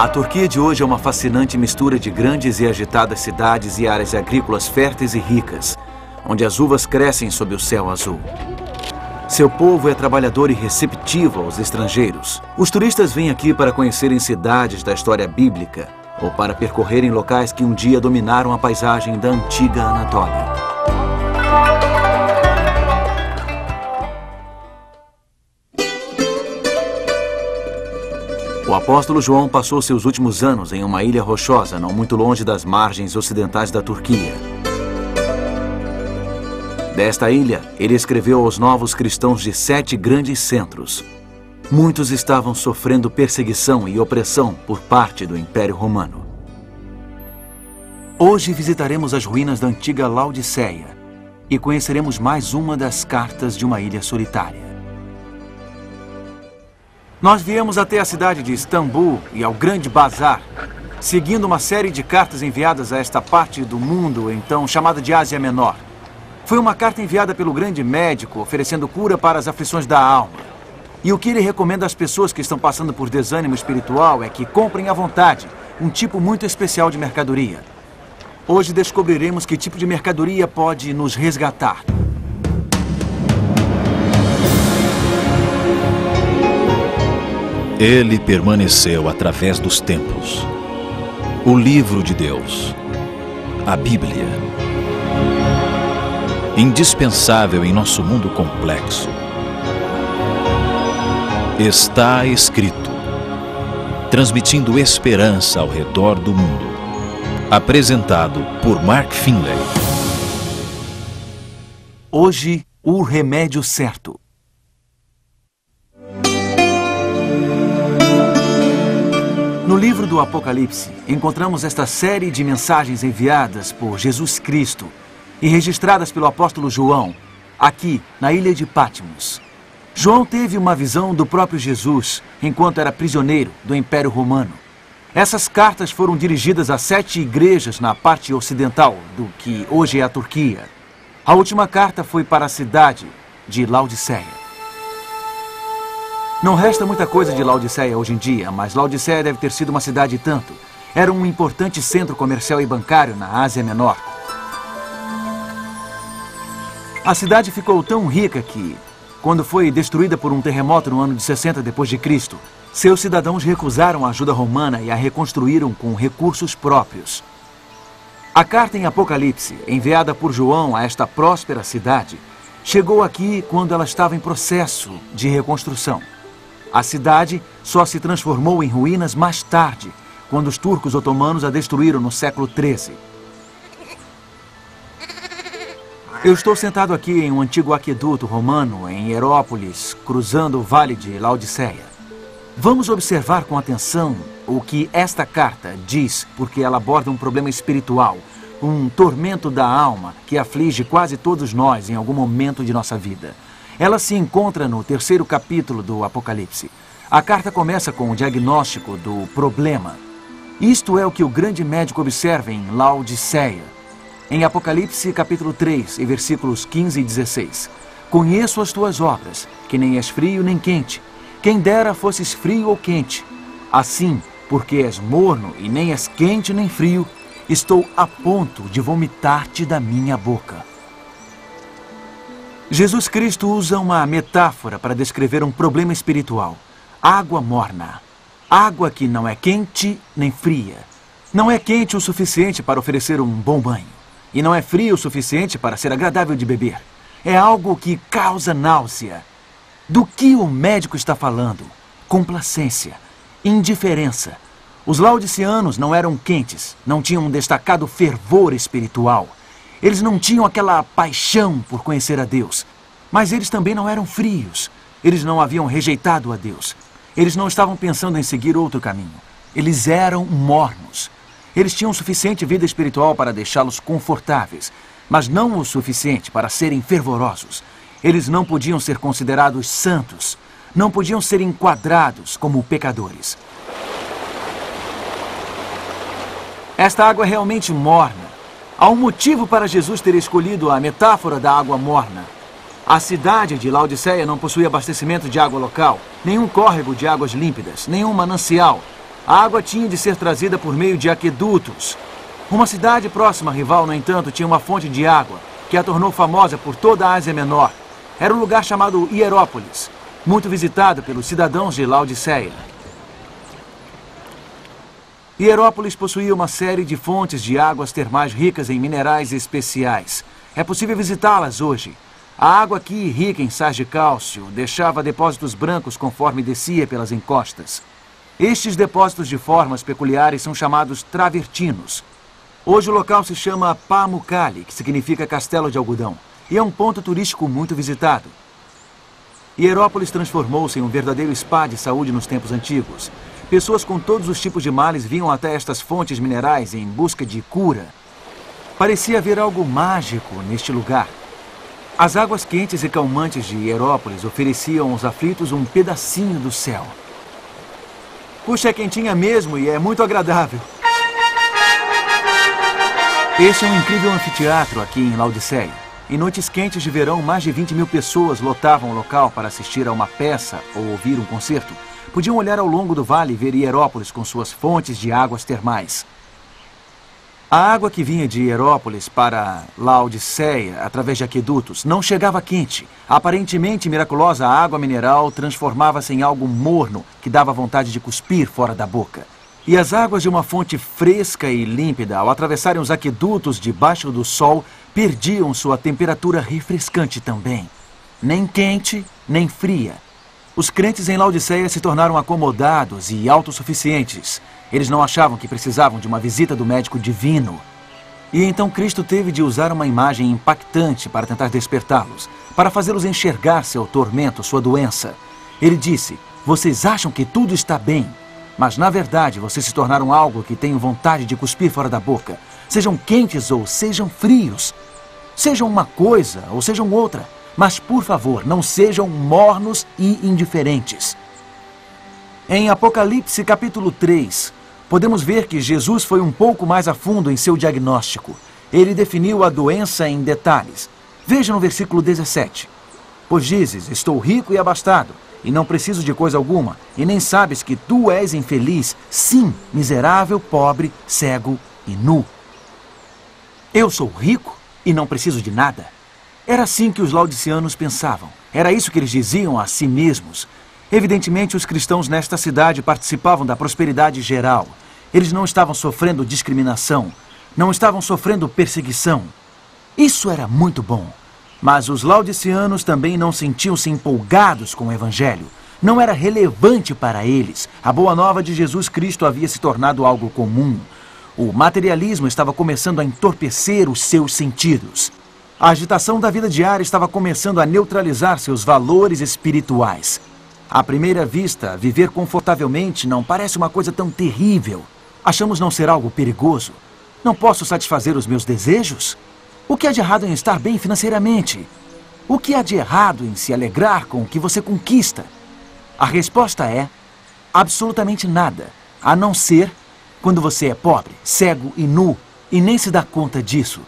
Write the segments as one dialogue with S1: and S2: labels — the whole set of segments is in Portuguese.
S1: A Turquia de hoje é uma fascinante mistura de grandes e agitadas cidades e áreas agrícolas férteis e ricas, onde as uvas crescem sob o céu azul. Seu povo é trabalhador e receptivo aos estrangeiros. Os turistas vêm aqui para conhecerem cidades da história bíblica ou para percorrerem locais que um dia dominaram a paisagem da antiga Anatólia. O apóstolo João passou seus últimos anos em uma ilha rochosa, não muito longe das margens ocidentais da Turquia. Desta ilha, ele escreveu aos novos cristãos de 7 grandes centros. Muitos estavam sofrendo perseguição e opressão por parte do Império Romano. Hoje visitaremos as ruínas da antiga Laodiceia e conheceremos mais uma das cartas de uma ilha solitária. Nós viemos até a cidade de Istambul e ao Grande Bazar, seguindo uma série de cartas enviadas a esta parte do mundo, então chamada de Ásia Menor. Foi uma carta enviada pelo grande médico, oferecendo cura para as aflições da alma. E o que ele recomenda às pessoas que estão passando por desânimo espiritual é que comprem à vontade um tipo muito especial de mercadoria. Hoje descobriremos que tipo de mercadoria pode nos resgatar.
S2: Ele permaneceu através dos tempos. O livro de Deus, a Bíblia. Indispensável em nosso mundo complexo. Está escrito, transmitindo esperança ao redor do mundo. Apresentado por Mark Finley.
S1: Hoje, o remédio certo. No livro do Apocalipse, encontramos esta série de mensagens enviadas por Jesus Cristo e registradas pelo apóstolo João, aqui na ilha de Patmos. João teve uma visão do próprio Jesus enquanto era prisioneiro do Império Romano. Essas cartas foram dirigidas a 7 igrejas na parte ocidental do que hoje é a Turquia. A última carta foi para a cidade de Laodiceia. Não resta muita coisa de Laodiceia hoje em dia, mas Laodiceia deve ter sido uma cidade e tanto. Era um importante centro comercial e bancário na Ásia Menor. A cidade ficou tão rica que, quando foi destruída por um terremoto no ano de 60 d.C., seus cidadãos recusaram a ajuda romana e a reconstruíram com recursos próprios. A carta em Apocalipse, enviada por João a esta próspera cidade, chegou aqui quando ela estava em processo de reconstrução. A cidade só se transformou em ruínas mais tarde, quando os turcos otomanos a destruíram no século XIII. Eu estou sentado aqui em um antigo aqueduto romano em Hierópolis, cruzando o vale de Laodiceia. Vamos observar com atenção o que esta carta diz, porque ela aborda um problema espiritual, um tormento da alma que aflige quase todos nós em algum momento de nossa vida. Ela se encontra no 3º capítulo do Apocalipse. A carta começa com o diagnóstico do problema. Isto é o que o grande médico observa em Laodiceia. Em Apocalipse capítulo 3, e versículos 15 e 16. Conheço as tuas obras, que nem és frio nem quente. Quem dera fosses frio ou quente. Assim, porque és morno e nem és quente nem frio, estou a ponto de vomitar-te da minha boca. Jesus Cristo usa uma metáfora para descrever um problema espiritual. Água morna. Água que não é quente nem fria. Não é quente o suficiente para oferecer um bom banho. E não é frio o suficiente para ser agradável de beber. É algo que causa náusea. Do que o médico está falando? Complacência, indiferença. Os laodiceanos não eram quentes, não tinham um destacado fervor espiritual. Eles não tinham aquela paixão por conhecer a Deus. Mas eles também não eram frios. Eles não haviam rejeitado a Deus. Eles não estavam pensando em seguir outro caminho. Eles eram mornos. Eles tinham suficiente vida espiritual para deixá-los confortáveis, mas não o suficiente para serem fervorosos. Eles não podiam ser considerados santos. Não podiam ser enquadrados como pecadores. Esta água é realmente morna. Há um motivo para Jesus ter escolhido a metáfora da água morna. A cidade de Laodiceia não possuía abastecimento de água local, nenhum córrego de águas límpidas, nenhum manancial. A água tinha de ser trazida por meio de aquedutos. Uma cidade próxima rival, no entanto, tinha uma fonte de água que a tornou famosa por toda a Ásia Menor. Era um lugar chamado Hierópolis, muito visitado pelos cidadãos de Laodiceia. Hierópolis possuía uma série de fontes de águas termais ricas em minerais especiais. É possível visitá-las hoje. A água aqui, rica em sais de cálcio, deixava depósitos brancos conforme descia pelas encostas. Estes depósitos de formas peculiares são chamados travertinos. Hoje o local se chama Pamukkale, que significa castelo de algodão, e é um ponto turístico muito visitado. Hierópolis transformou-se em um verdadeiro spa de saúde nos tempos antigos. Pessoas com todos os tipos de males vinham até estas fontes minerais em busca de cura. Parecia haver algo mágico neste lugar. As águas quentes e calmantes de Hierópolis ofereciam aos aflitos um pedacinho do céu. Puxa, é quentinha mesmo e é muito agradável. Este é um incrível anfiteatro aqui em Laodiceia. Em noites quentes de verão, mais de 20 mil pessoas lotavam o local para assistir a uma peça ou ouvir um concerto. Podiam olhar ao longo do vale e ver Hierópolis com suas fontes de águas termais. A água que vinha de Hierópolis para Laodiceia, através de aquedutos, não chegava quente. A aparentemente miraculosa água mineral transformava-se em algo morno que dava vontade de cuspir fora da boca. E as águas de uma fonte fresca e límpida, ao atravessarem os aquedutos debaixo do sol, perdiam sua temperatura refrescante também. Nem quente, nem fria. Os crentes em Laodiceia se tornaram acomodados e autossuficientes. Eles não achavam que precisavam de uma visita do médico divino. E então Cristo teve de usar uma imagem impactante para tentar despertá-los, para fazê-los enxergar seu tormento, sua doença. Ele disse: "Vocês acham que tudo está bem, mas na verdade vocês se tornaram algo que tenho vontade de cuspir fora da boca. Sejam quentes ou sejam frios. Sejam uma coisa ou sejam outra. Mas, por favor, não sejam mornos e indiferentes." Em Apocalipse capítulo 3, podemos ver que Jesus foi um pouco mais a fundo em seu diagnóstico. Ele definiu a doença em detalhes. Veja no versículo 17. "Pois dizes, estou rico e abastado, e não preciso de coisa alguma, e nem sabes que tu és infeliz, sim, miserável, pobre, cego e nu." Eu sou rico e não preciso de nada. Era assim que os laodiceanos pensavam. Era isso que eles diziam a si mesmos. Evidentemente, os cristãos nesta cidade participavam da prosperidade geral. Eles não estavam sofrendo discriminação, não estavam sofrendo perseguição. Isso era muito bom. Mas os laodiceanos também não sentiam-se empolgados com o evangelho. Não era relevante para eles. A boa nova de Jesus Cristo havia se tornado algo comum. O materialismo estava começando a entorpecer os seus sentidos. A agitação da vida diária estava começando a neutralizar seus valores espirituais. À primeira vista, viver confortavelmente não parece uma coisa tão terrível. Achamos não ser algo perigoso. Não posso satisfazer os meus desejos? O que há de errado em estar bem financeiramente? O que há de errado em se alegrar com o que você conquista? A resposta é absolutamente nada, a não ser quando você é pobre, cego e nu e nem se dá conta disso.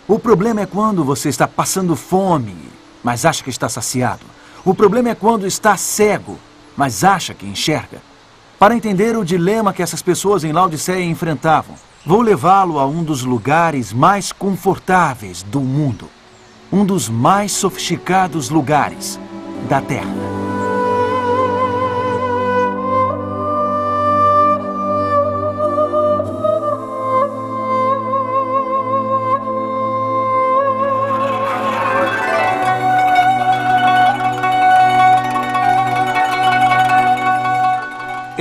S1: O problema é quando você está passando fome, mas acha que está saciado. O problema é quando está cego, mas acha que enxerga. Para entender o dilema que essas pessoas em Laodiceia enfrentavam, vou levá-lo a um dos lugares mais confortáveis do mundo. Um dos mais sofisticados lugares da Terra.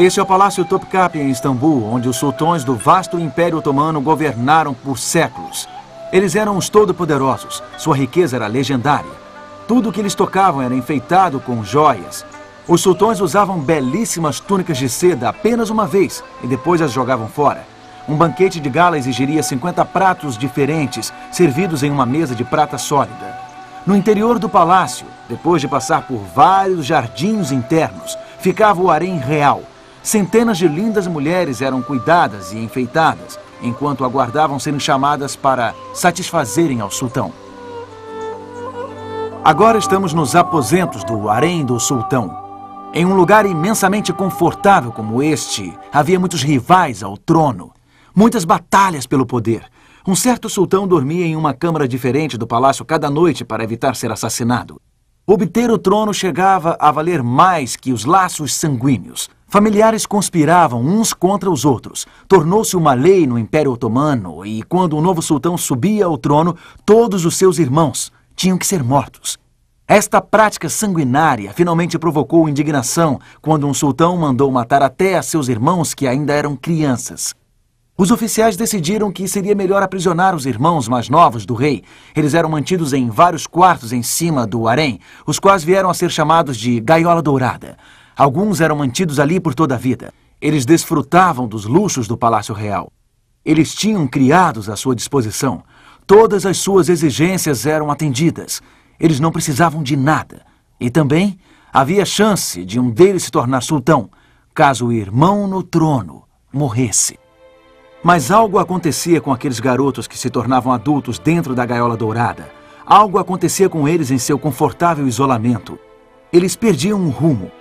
S1: Este é o Palácio Topkapi em Istambul, onde os sultões do vasto Império Otomano governaram por séculos. Eles eram os todo-poderosos, sua riqueza era legendária. Tudo o que eles tocavam era enfeitado com joias. Os sultões usavam belíssimas túnicas de seda apenas uma vez e depois as jogavam fora. Um banquete de gala exigiria 50 pratos diferentes, servidos em uma mesa de prata sólida. No interior do palácio, depois de passar por vários jardins internos, ficava o harém real. Centenas de lindas mulheres eram cuidadas e enfeitadas, enquanto aguardavam serem chamadas para satisfazerem ao sultão. Agora estamos nos aposentos do harém do sultão. Em um lugar imensamente confortável como este, havia muitos rivais ao trono, muitas batalhas pelo poder. Um certo sultão dormia em uma câmara diferente do palácio cada noite para evitar ser assassinado. Obter o trono chegava a valer mais que os laços sanguíneos. Familiares conspiravam uns contra os outros. Tornou-se uma lei no Império Otomano e, quando um novo sultão subia ao trono, todos os seus irmãos tinham que ser mortos. Esta prática sanguinária finalmente provocou indignação quando um sultão mandou matar até a seus irmãos que ainda eram crianças. Os oficiais decidiram que seria melhor aprisionar os irmãos mais novos do rei. Eles eram mantidos em vários quartos em cima do harém, os quais vieram a ser chamados de gaiola dourada. Alguns eram mantidos ali por toda a vida. Eles desfrutavam dos luxos do Palácio Real. Eles tinham criados à sua disposição. Todas as suas exigências eram atendidas. Eles não precisavam de nada. E também havia chance de um deles se tornar sultão, caso o irmão no trono morresse. Mas algo acontecia com aqueles garotos que se tornavam adultos dentro da gaiola dourada. Algo acontecia com eles em seu confortável isolamento. Eles perdiam o rumo,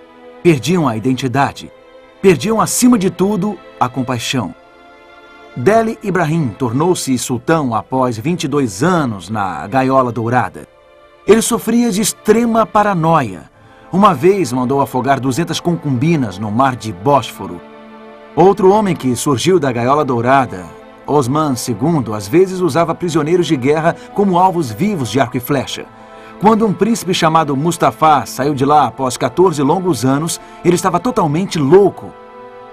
S1: perdiam a identidade, perdiam acima de tudo a compaixão. Deli Ibrahim tornou-se sultão após 22 anos na gaiola dourada. Ele sofria de extrema paranoia. Uma vez mandou afogar 200 concubinas no mar de Bósforo. Outro homem que surgiu da gaiola dourada, Osman II, às vezes usava prisioneiros de guerra como alvos vivos de arco e flecha. Quando um príncipe chamado Mustafa saiu de lá após 14 longos anos, ele estava totalmente louco.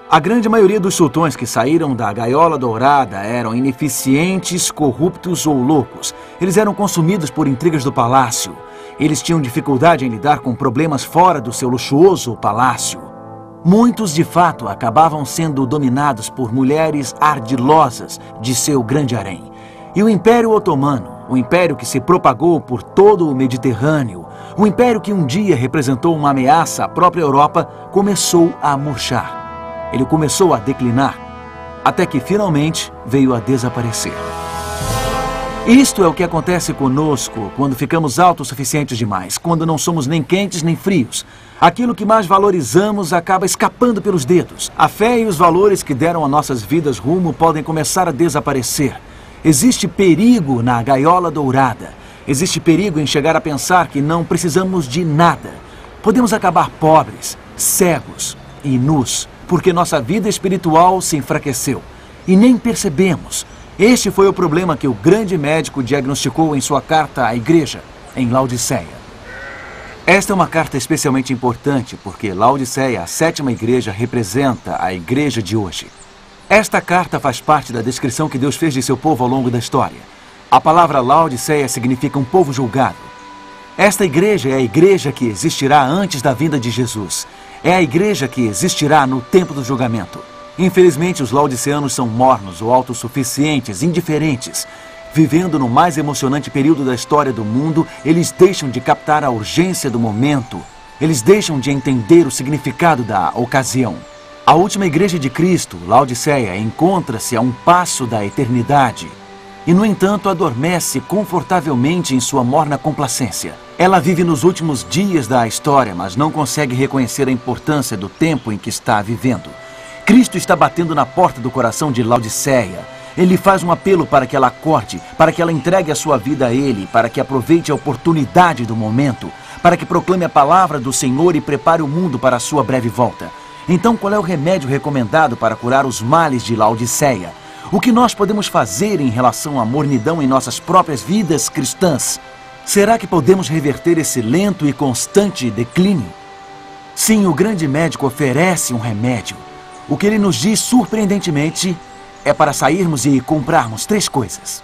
S1: A grande maioria dos sultões que saíram da gaiola dourada eram ineficientes, corruptos ou loucos. Eles eram consumidos por intrigas do palácio. Eles tinham dificuldade em lidar com problemas fora do seu luxuoso palácio. Muitos, de fato, acabavam sendo dominados por mulheres ardilosas de seu grande harém. E o Império Otomano, o império que se propagou por todo o Mediterrâneo, o império que um dia representou uma ameaça à própria Europa, começou a murchar. Ele começou a declinar, até que finalmente veio a desaparecer. Isto é o que acontece conosco quando ficamos autossuficientes demais, quando não somos nem quentes nem frios. Aquilo que mais valorizamos acaba escapando pelos dedos. A fé e os valores que deram a nossas vidas rumo podem começar a desaparecer. Existe perigo na gaiola dourada. Existe perigo em chegar a pensar que não precisamos de nada. Podemos acabar pobres, cegos e nus, porque nossa vida espiritual se enfraqueceu. E nem percebemos. Este foi o problema que o grande médico diagnosticou em sua carta à igreja, em Laodiceia. Esta é uma carta especialmente importante porque Laodiceia, a sétima igreja, representa a igreja de hoje. Esta carta faz parte da descrição que Deus fez de seu povo ao longo da história. A palavra Laodiceia significa um povo julgado. Esta igreja é a igreja que existirá antes da vinda de Jesus. É a igreja que existirá no tempo do julgamento. Infelizmente, os laodiceanos são mornos ou autossuficientes, indiferentes. Vivendo no mais emocionante período da história do mundo, eles deixam de captar a urgência do momento. Eles deixam de entender o significado da ocasião. A última igreja de Cristo, Laodiceia, encontra-se a um passo da eternidade. E, no entanto, adormece confortavelmente em sua morna complacência. Ela vive nos últimos dias da história, mas não consegue reconhecer a importância do tempo em que está vivendo. Cristo está batendo na porta do coração de Laodiceia. Ele faz um apelo para que ela acorde, para que ela entregue a sua vida a Ele, para que aproveite a oportunidade do momento, para que proclame a palavra do Senhor e prepare o mundo para a sua breve volta. Então, qual é o remédio recomendado para curar os males de Laodiceia? O que nós podemos fazer em relação à mornidão em nossas próprias vidas cristãs? Será que podemos reverter esse lento e constante declínio? Sim, o grande médico oferece um remédio. O que ele nos diz, surpreendentemente, é para sairmos e comprarmos 3 coisas.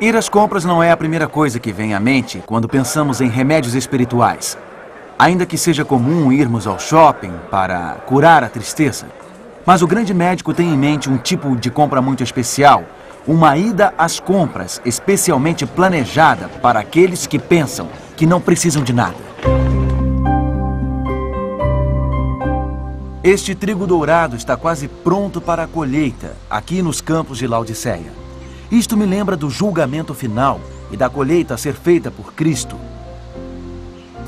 S1: Ir às compras não é a primeira coisa que vem à mente quando pensamos em remédios espirituais. Ainda que seja comum irmos ao shopping para curar a tristeza. Mas o grande médico tem em mente um tipo de compra muito especial, uma ida às compras especialmente planejada para aqueles que pensam que não precisam de nada. Este trigo dourado está quase pronto para a colheita, aqui nos campos de Laodiceia. Isto me lembra do julgamento final e da colheita a ser feita por Cristo.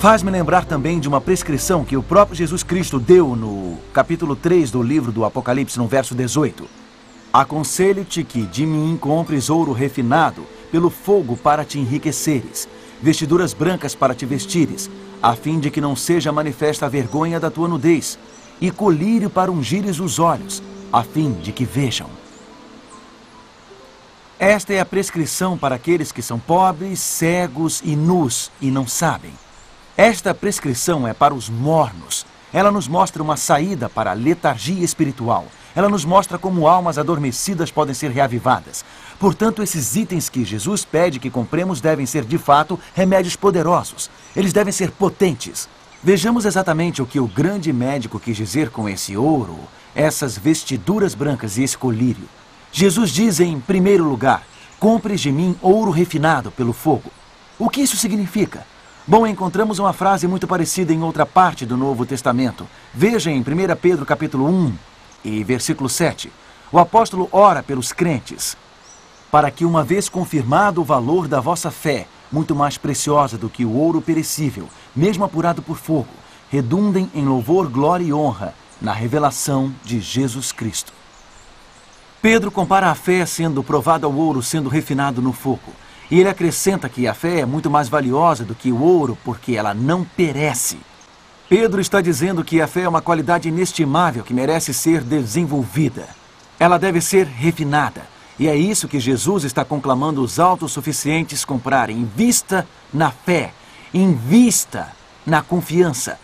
S1: Faz-me lembrar também de uma prescrição que o próprio Jesus Cristo deu no capítulo 3 do livro do Apocalipse, no verso 18. Aconselho-te que de mim compres ouro refinado pelo fogo para te enriqueceres, vestiduras brancas para te vestires, a fim de que não seja manifesta a vergonha da tua nudez, e colírio para ungires os olhos, a fim de que vejam. Esta é a prescrição para aqueles que são pobres, cegos e nus e não sabem. Esta prescrição é para os mornos. Ela nos mostra uma saída para a letargia espiritual. Ela nos mostra como almas adormecidas podem ser reavivadas. Portanto, esses itens que Jesus pede que compremos devem ser, de fato, remédios poderosos. Eles devem ser potentes. Vejamos exatamente o que o grande médico quis dizer com esse ouro, essas vestiduras brancas e esse colírio. Jesus diz em primeiro lugar, compres de mim ouro refinado pelo fogo. O que isso significa? Bom, encontramos uma frase muito parecida em outra parte do Novo Testamento. Veja em 1 Pedro capítulo 1 e versículo 7. O apóstolo ora pelos crentes, para que, uma vez confirmado o valor da vossa fé, muito mais preciosa do que o ouro perecível, mesmo apurado por fogo, redundem em louvor, glória e honra na revelação de Jesus Cristo. Pedro compara a fé sendo provada ao ouro sendo refinado no fogo. E ele acrescenta que a fé é muito mais valiosa do que o ouro porque ela não perece. Pedro está dizendo que a fé é uma qualidade inestimável que merece ser desenvolvida. Ela deve ser refinada. E é isso que Jesus está conclamando os autossuficientes comprarem. Invista na fé. Invista na confiança.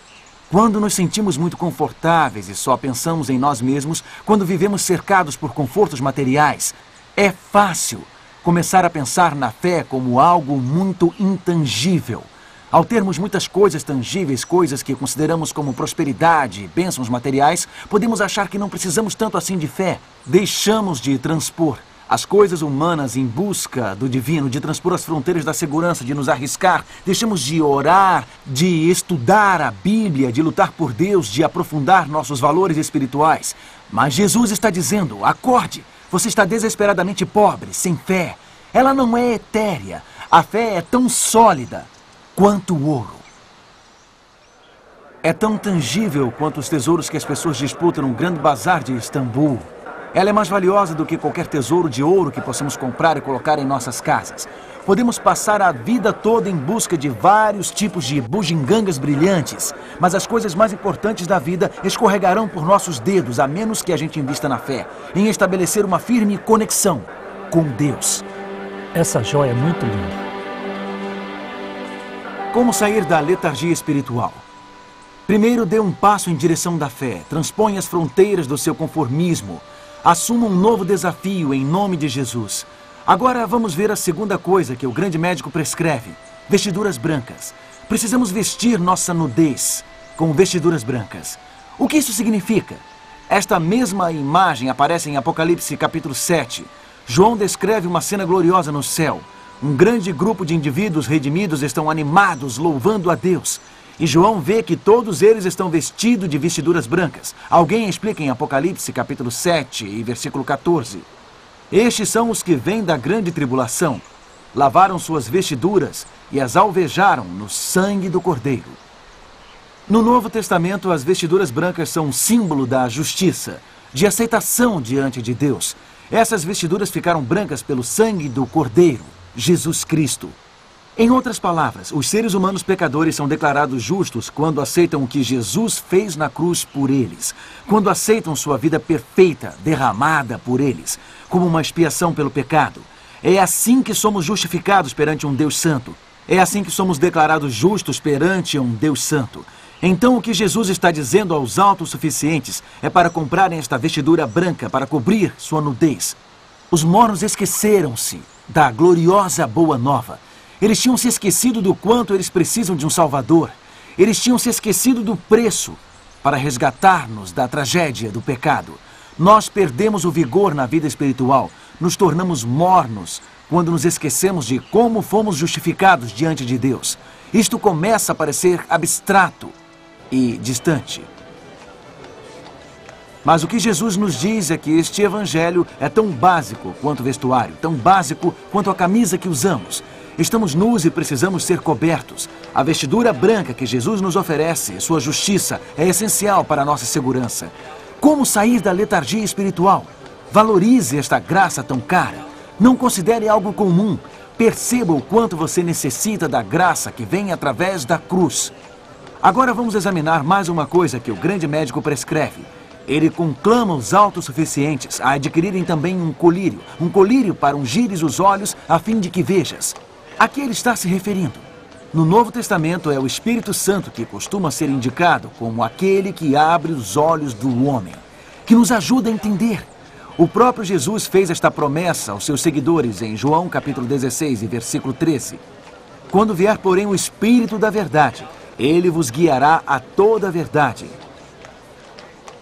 S1: Quando nos sentimos muito confortáveis e só pensamos em nós mesmos, quando vivemos cercados por confortos materiais, é fácil começar a pensar na fé como algo muito intangível. Ao termos muitas coisas tangíveis, coisas que consideramos como prosperidade, bênçãos materiais, podemos achar que não precisamos tanto assim de fé. Deixamos de transpor as coisas humanas em busca do divino, de transpor as fronteiras da segurança, de nos arriscar. Deixamos de orar, de estudar a Bíblia, de lutar por Deus, de aprofundar nossos valores espirituais. Mas Jesus está dizendo, acorde! Você está desesperadamente pobre, sem fé. Ela não é etérea. A fé é tão sólida quanto o ouro. É tão tangível quanto os tesouros que as pessoas disputam no grande bazar de Istambul. Ela é mais valiosa do que qualquer tesouro de ouro que possamos comprar e colocar em nossas casas. Podemos passar a vida toda em busca de vários tipos de bugigangas brilhantes, mas as coisas mais importantes da vida escorregarão por nossos dedos, a menos que a gente invista na fé, em estabelecer uma firme conexão com Deus.
S3: Essa joia é muito linda.
S1: Como sair da letargia espiritual? Primeiro, dê um passo em direção da fé. Transponha as fronteiras do seu conformismo. Assuma um novo desafio em nome de Jesus. Agora vamos ver a segunda coisa que o grande médico prescreve. Vestiduras brancas. Precisamos vestir nossa nudez com vestiduras brancas. O que isso significa? Esta mesma imagem aparece em Apocalipse capítulo 7. João descreve uma cena gloriosa no céu. Um grande grupo de indivíduos redimidos estão animados, louvando a Deus. E João vê que todos eles estão vestidos de vestiduras brancas. Alguém explica em Apocalipse capítulo 7 e versículo 14. Estes são os que vêm da grande tribulação. Lavaram suas vestiduras e as alvejaram no sangue do Cordeiro. No Novo Testamento, as vestiduras brancas são um símbolo da justiça, de aceitação diante de Deus. Essas vestiduras ficaram brancas pelo sangue do Cordeiro, Jesus Cristo. Em outras palavras, os seres humanos pecadores são declarados justos quando aceitam o que Jesus fez na cruz por eles, quando aceitam sua vida perfeita, derramada por eles, como uma expiação pelo pecado. É assim que somos justificados perante um Deus santo. É assim que somos declarados justos perante um Deus santo. Então o que Jesus está dizendo aos autossuficientes é para comprarem esta vestidura branca para cobrir sua nudez. Os mornos esqueceram-se da gloriosa boa nova. Eles tinham se esquecido do quanto eles precisam de um Salvador. Eles tinham se esquecido do preço para resgatar-nos da tragédia do pecado. Nós perdemos o vigor na vida espiritual. Nos tornamos mornos quando nos esquecemos de como fomos justificados diante de Deus. Isto começa a parecer abstrato e distante. Mas o que Jesus nos diz é que este evangelho é tão básico quanto o vestuário, tão básico quanto a camisa que usamos. Estamos nus e precisamos ser cobertos. A vestidura branca que Jesus nos oferece, sua justiça, é essencial para a nossa segurança. Como sair da letargia espiritual? Valorize esta graça tão cara. Não considere algo comum. Perceba o quanto você necessita da graça que vem através da cruz. Agora vamos examinar mais uma coisa que o grande médico prescreve. Ele conclama os autossuficientes a adquirirem também um colírio para ungires os olhos a fim de que vejas. A que ele está se referindo? No Novo Testamento é o Espírito Santo que costuma ser indicado como aquele que abre os olhos do homem, que nos ajuda a entender. O próprio Jesus fez esta promessa aos seus seguidores em João capítulo 16 e versículo 13. Quando vier, porém, o Espírito da verdade, ele vos guiará a toda a verdade.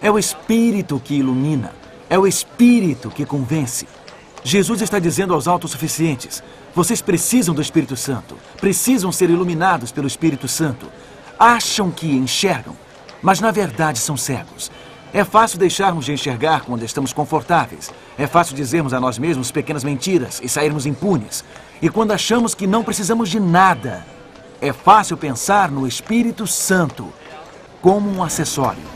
S1: É o Espírito que ilumina, é o Espírito que convence. Jesus está dizendo aos autossuficientes: vocês precisam do Espírito Santo, precisam ser iluminados pelo Espírito Santo. Acham que enxergam, mas na verdade são cegos. É fácil deixarmos de enxergar quando estamos confortáveis. É fácil dizermos a nós mesmos pequenas mentiras e sairmos impunes. E quando achamos que não precisamos de nada, é fácil pensar no Espírito Santo como um acessório.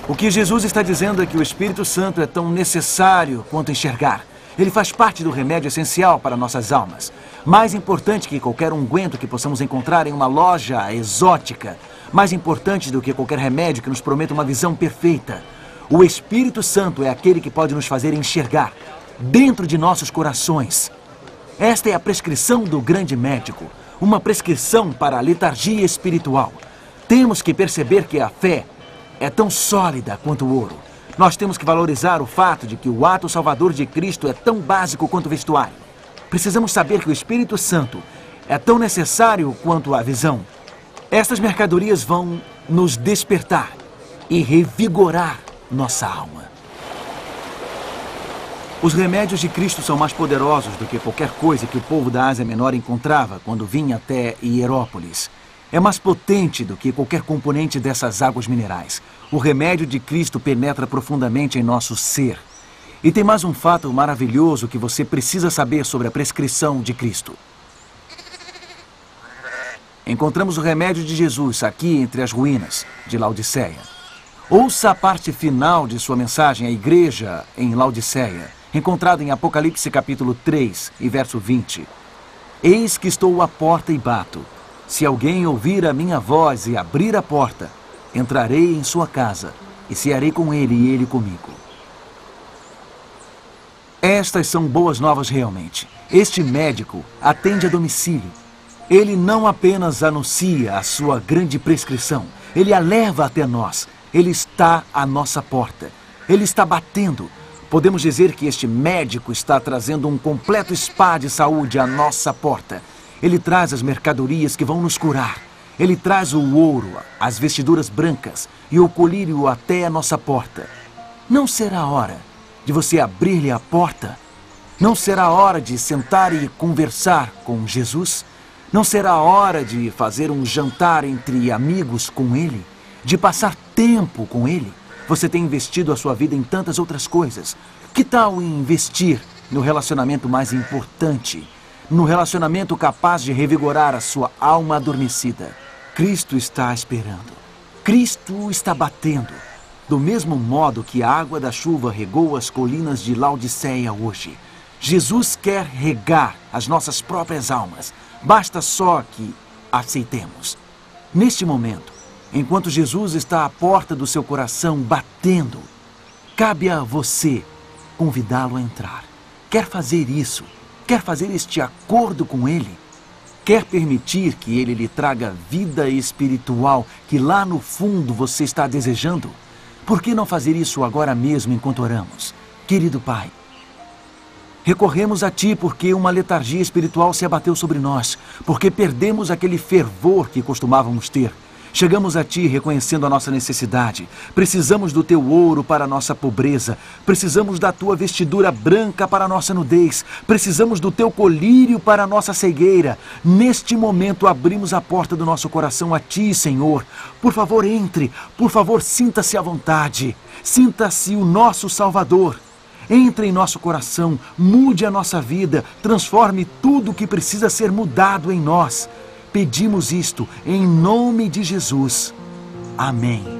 S1: O que Jesus está dizendo é que o Espírito Santo é tão necessário quanto enxergar. Ele faz parte do remédio essencial para nossas almas. Mais importante que qualquer unguento que possamos encontrar em uma loja exótica. Mais importante do que qualquer remédio que nos prometa uma visão perfeita. O Espírito Santo é aquele que pode nos fazer enxergar dentro de nossos corações. Esta é a prescrição do grande médico. Uma prescrição para a letargia espiritual. Temos que perceber que a fé é tão sólida quanto o ouro. Nós temos que valorizar o fato de que o ato salvador de Cristo é tão básico quanto o vestuário. Precisamos saber que o Espírito Santo é tão necessário quanto a visão. Estas mercadorias vão nos despertar e revigorar nossa alma. Os remédios de Cristo são mais poderosos do que qualquer coisa que o povo da Ásia Menor encontrava quando vinha até Hierópolis. É mais potente do que qualquer componente dessas águas minerais. O remédio de Cristo penetra profundamente em nosso ser. E tem mais um fato maravilhoso que você precisa saber sobre a prescrição de Cristo. Encontramos o remédio de Jesus aqui entre as ruínas de Laodiceia. Ouça a parte final de sua mensagem à igreja em Laodiceia, encontrada em Apocalipse capítulo 3 e verso 20. Eis que estou à porta e bato. Se alguém ouvir a minha voz e abrir a porta, entrarei em sua casa e cearei com ele e ele comigo. Estas são boas novas realmente. Este médico atende a domicílio. Ele não apenas anuncia a sua grande prescrição, ele a leva até nós. Ele está à nossa porta. Ele está batendo. Podemos dizer que este médico está trazendo um completo spa de saúde à nossa porta. Ele traz as mercadorias que vão nos curar. Ele traz o ouro, as vestiduras brancas e o colírio até a nossa porta. Não será hora de você abrir-lhe a porta? Não será hora de sentar e conversar com Jesus? Não será hora de fazer um jantar entre amigos com ele? De passar tempo com ele? Você tem investido a sua vida em tantas outras coisas. Que tal investir no relacionamento mais importante? No relacionamento capaz de revigorar a sua alma adormecida? Cristo está esperando. Cristo está batendo. Do mesmo modo que a água da chuva regou as colinas de Laodiceia hoje. Jesus quer regar as nossas próprias almas. Basta só que aceitemos. Neste momento, enquanto Jesus está à porta do seu coração batendo, cabe a você convidá-lo a entrar. Quer fazer isso? Quer fazer este acordo com ele? Quer permitir que ele lhe traga vida espiritual que lá no fundo você está desejando? Por que não fazer isso agora mesmo enquanto oramos? Querido Pai, recorremos a Ti porque uma letargia espiritual se abateu sobre nós, porque perdemos aquele fervor que costumávamos ter. Chegamos a Ti reconhecendo a nossa necessidade. Precisamos do Teu ouro para a nossa pobreza. Precisamos da Tua vestidura branca para a nossa nudez. Precisamos do Teu colírio para a nossa cegueira. Neste momento abrimos a porta do nosso coração a Ti, Senhor. Por favor, entre. Por favor, sinta-se à vontade. Sinta-se o nosso Salvador. Entre em nosso coração, mude a nossa vida, transforme tudo o que precisa ser mudado em nós. Pedimos isto em nome de Jesus. Amém.